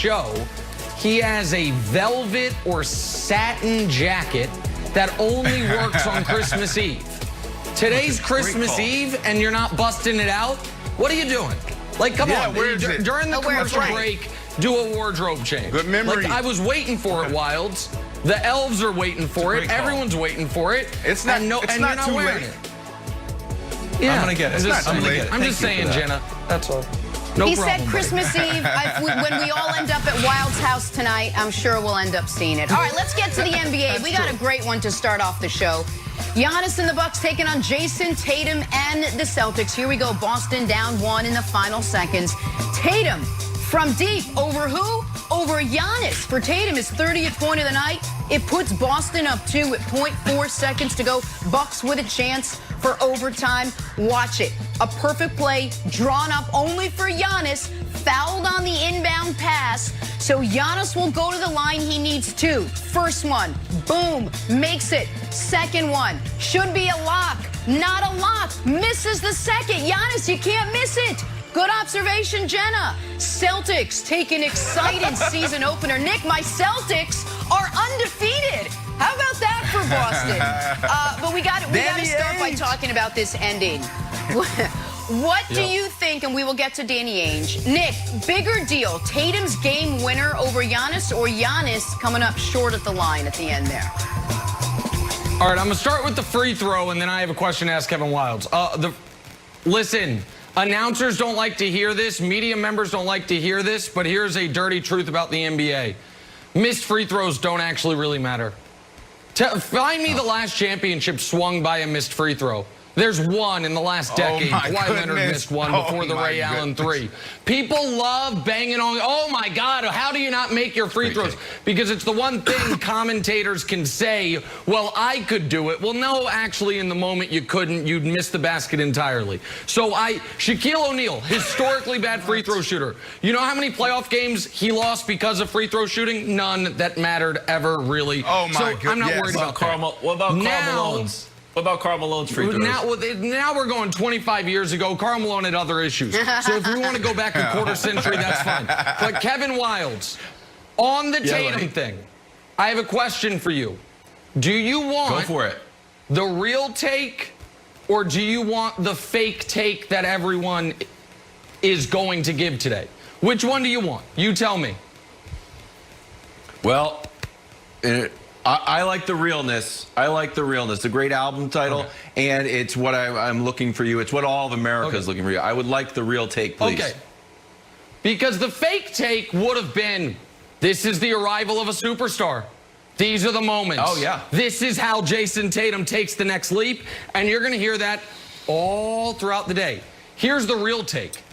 show, he has a velvet or satin jacket that only works on Christmas Eve. Today's Christmas Eve and you're not busting it out? What are you doing? Like, come on. During the commercial break, do a wardrobe change. Good memory. Like, I was waiting for it, Wilds. The elves are waiting for it. Everyone's waiting for it. It's not, and it's you're not not too wearing late. it. Yeah. I'm going to get it. I'm just saying, Jenna. That's all. No he problem, said Christmas Eve. When we all end up at Wild's house tonight, I'm sure we'll end up seeing it. All right, let's get to the NBA. We got a great one to start off the show. Giannis and the Bucks taking on Jason Tatum and the Celtics. Here we go. Boston down 1 in the final seconds. Tatum from deep over who? Over Giannis. For Tatum, his 30th point of the night. It puts Boston up 2 with 0.4 seconds to go. Bucks with a chance for overtime. Watch it. A perfect play drawn up only for Giannis. Fouled on the inbound pass. So Giannis will go to the line he needs to. First one, boom, makes it. Second one, should be a lock. Not a lock. Misses the second. Giannis, you can't miss it. Good observation, Jenna. Celtics take an exciting season opener. Nick, my Celtics are undefeated. How about that for Boston? But we got to start by talking about this ending. What do you think, and we will get to Danny Ainge. Nick, bigger deal, Tatum's game winner over Giannis or Giannis coming up short at the line at the end there? All right, I'm going to start with the free throw, and then I have a question to ask Kevin Wilds. Listen, announcers don't like to hear this. Media members don't like to hear this, but here's a dirty truth about the NBA. Missed free throws don't actually really matter. Find me the last championship swung by a missed free throw. There's one in the last decade. Kawhi Leonard missed one before the Ray Allen 3. People love banging on, oh my God, how do you not make your free throws? Because it's the one thing commentators can say, well, I could do it. Well, no, actually, in the moment you couldn't. You'd miss the basket entirely. So Shaquille O'Neal, historically bad free throw shooter. You know how many playoff games he lost because of free throw shooting? None that mattered ever, really. Oh my God. I'm not worried about that. What about Karl Malone's? What about Karl Malone's free throws? Now we're going 25 years ago. Karl Malone had other issues. So if we want to go back a quarter century, that's fine. But Kevin Wilds, on the Tatum thing, I have a question for you. Do you want the real take, or do you want the fake take that everyone is going to give today? Which one do you want? You tell me. Well, I like the realness. I like the realness. The great album title, and it's what I'm looking for you. It's what all of America is looking for you. I would like the real take, please. Okay. Because the fake take would have been, this is the arrival of a superstar. These are the moments. Oh, yeah. This is how Jason Tatum takes the next leap, and you're going to hear that all throughout the day. Here's the real take.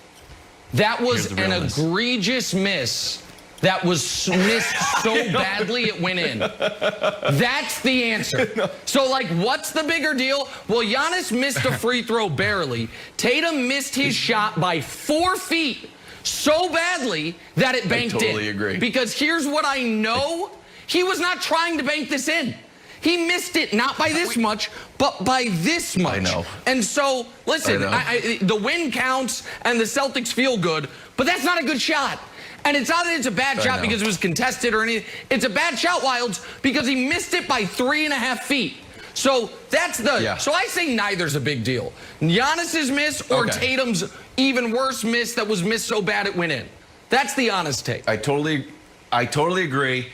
That was an egregious miss. That was missed so badly it went in. That's the answer. So, like, what's the bigger deal? Well, Giannis missed a free throw barely. Tatum missed his shot by 4 feet so badly that it banked in. I totally agree. Because here's what I know. He was not trying to bank this in. He missed it, not by this much, but by this much. I know. And so, listen, the win counts and the Celtics feel good, but that's not a good shot. And it's not that it's a bad shot because it was contested or anything. It's a bad shot, Wilds, because he missed it by 3.5 feet. So that's the. So I say neither's a big deal. Giannis's miss or Tatum's even worse miss that was missed so bad it went in. That's the honest take. I totally agree.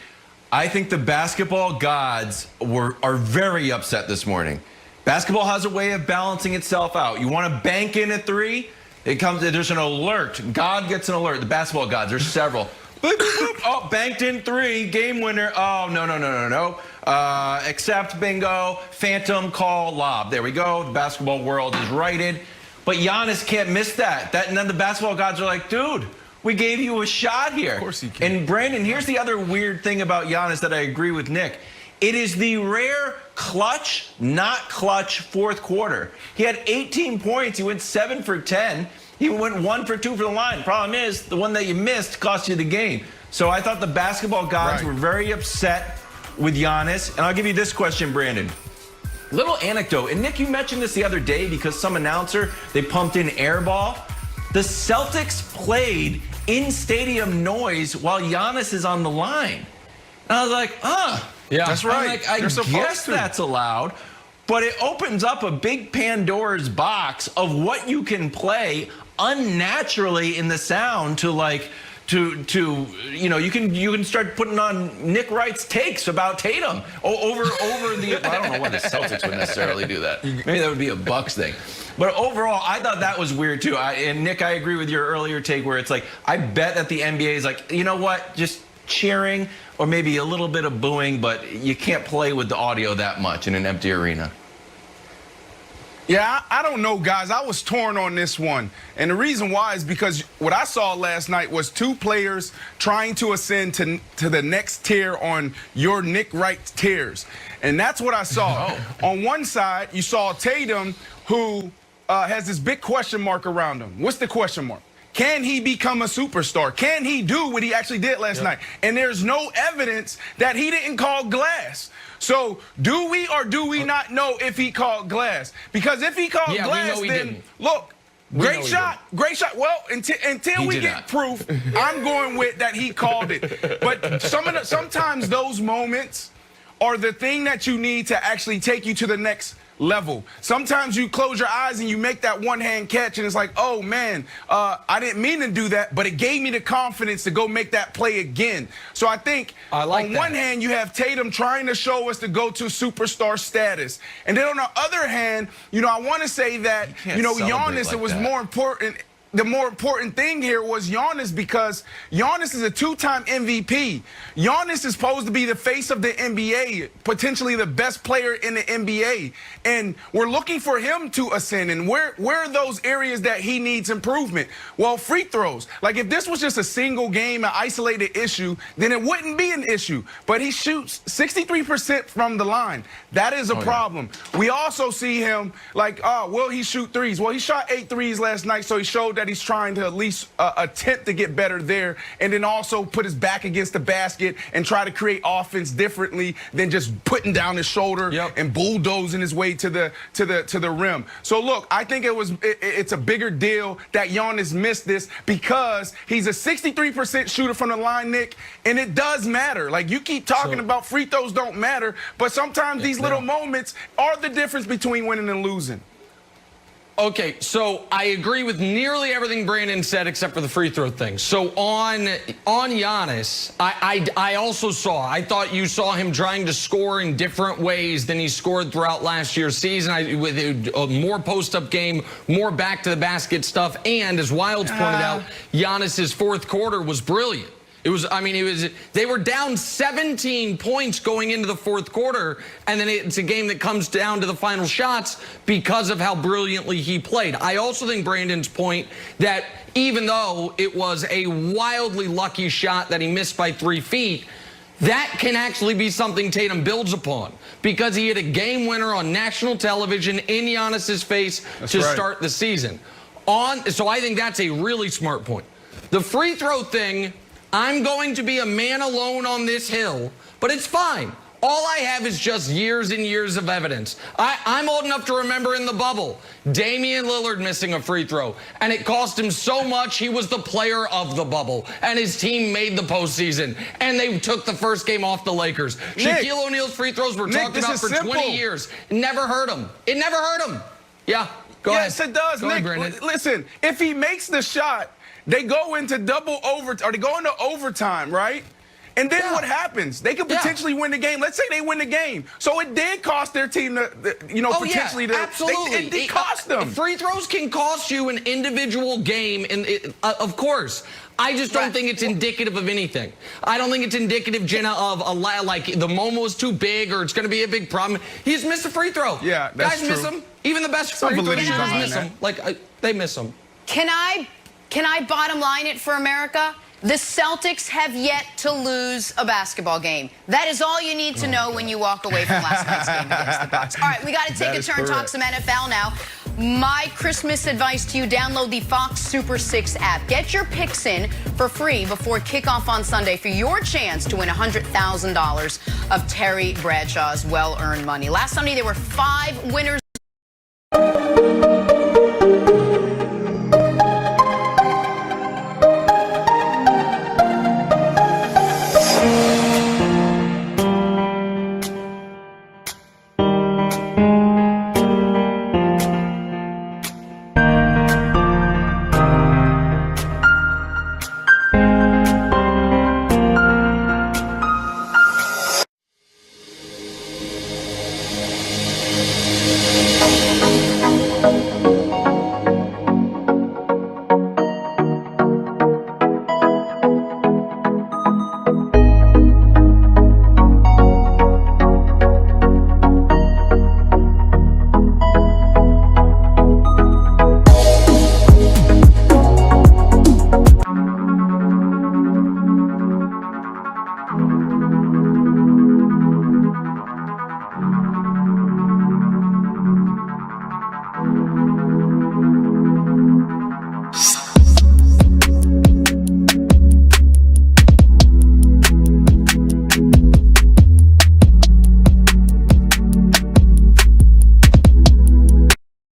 I think the basketball gods are very upset this morning. Basketball has a way of balancing itself out. You want to bank in a 3? There's an alert. God gets an alert. The basketball gods, there's several. Boop, boop, boop. Oh, banked in 3, game winner. Oh, no. Accept, bingo, phantom call, lob. There we go. The basketball world is righted. But Giannis can't miss that. And then the basketball gods are like, dude, we gave you a shot here. Of course he can. And Brandon, here's the other weird thing about Giannis that I agree with Nick. It is the rare clutch, not clutch fourth quarter. He had 18 points. He went 7 for 10. He went 1 for 2 for the line. Problem is, the one that you missed cost you the game. So I thought the basketball gods were very upset with Giannis. And I'll give you this question, Brandon. Little anecdote. And Nick, you mentioned this the other day because some announcer, they pumped in air ball. The Celtics played in-stadium noise while Giannis is on the line. And I was like, yeah, that's right. Like, I guess that's allowed, but it opens up a big Pandora's box of what you can play unnaturally in the sound to you can start putting on Nick Wright's takes about Tatum over the. I don't know why the Celtics would necessarily do that. Maybe that would be a Bucks thing. But overall, I thought that was weird too. And Nick, I agree with your earlier take where it's like, I bet that the NBA is like, you know what, just cheering or maybe a little bit of booing, but you can't play with the audio that much in an empty arena. Yeah, I don't know, guys. I was torn on this one. And the reason why is because what I saw last night was two players trying to ascend to the next tier on your Nick Wright tiers. And that's what I saw. On one side, you saw Tatum, who has this big question mark around him. What's the question mark? Can he become a superstar? Can he do what he actually did last night? And there's no evidence that he didn't call glass. So do we or do we not know if he called glass? Because if he called glass, then look, great shot. Well, until we get proof, I'm going with that he called it. But sometimes those moments are the thing that you need to actually take you to the next level. Sometimes you close your eyes and you make that one-hand catch and it's like, oh man, I didn't mean to do that, but it gave me the confidence to go make that play again. So I think on one hand, you have Tatum trying to show us to go to superstar status. And then on the other hand, I want to say that, Giannis, it was more important. The more important thing here was Giannis, because Giannis is a two-time MVP. Giannis is supposed to be the face of the NBA, potentially the best player in the NBA. And we're looking for him to ascend. And where are those areas that he needs improvement? Well, free throws. Like, if this was just a single game, an isolated issue, then it wouldn't be an issue. But he shoots 63% from the line. That is a problem. Yeah. We also see him like, will he shoot threes? Well, he shot 8 threes last night, so he showed that he's trying to at least attempt to get better there, and then also put his back against the basket and try to create offense differently than just putting down his shoulder and bulldozing his way to the rim. So look, I think it's a bigger deal that Giannis missed this, because he's a 63% shooter from the line, Nick, and it does matter. Like, you keep talking about free throws don't matter, but sometimes these little moments are the difference between winning and losing. Okay, so I agree with nearly everything Brandon said except for the free throw thing. So on Giannis, I thought you saw him trying to score in different ways than he scored throughout last year's season, with a more post-up game, more back-to-the-basket stuff, and as Wilds pointed out, Giannis's fourth quarter was brilliant. They were down 17 points going into the fourth quarter, and then it's a game that comes down to the final shots because of how brilliantly he played. I also think Brandon's point that even though it was a wildly lucky shot that he missed by 3 feet, that can actually be something Tatum builds upon, because he hit a game winner on national television in Giannis's face to start the season. So I think that's a really smart point. The free throw thing, I'm going to be a man alone on this hill, but it's fine. All I have is just years and years of evidence. I'm old enough to remember in the bubble, Damian Lillard missing a free throw, and it cost him so much he was the player of the bubble, and his team made the postseason, and they took the first game off the Lakers. Nick, Shaquille O'Neal's free throws were talked about for 20 years. It never hurt him. It never hurt him. Yeah, go ahead. Yes, it does, Nick. Listen, if he makes the shot, they go into overtime, right? And then what happens? They could potentially win the game. Let's say they win the game. So it did cost their team, potentially. Absolutely. It cost them. Free throws can cost you an individual game, and of course. I just don't think it's indicative of anything. I don't think it's indicative, Jenna, of like the moment was too big or it's going to be a big problem. He just missed a free throw. Yeah, that's Guys true. miss them. Even the best free throw shooters miss them. Like, they miss them. Can I bottom line it for America? The Celtics have yet to lose a basketball game. That is all you need to know when you walk away from last night's game against the Bucks. All right, we got to take a turn, talk some NFL now. My Christmas advice to you, download the Fox Super 6 app. Get your picks in for free before kickoff on Sunday for your chance to win $100,000 of Terry Bradshaw's well-earned money. Last Sunday, there were 5 winners.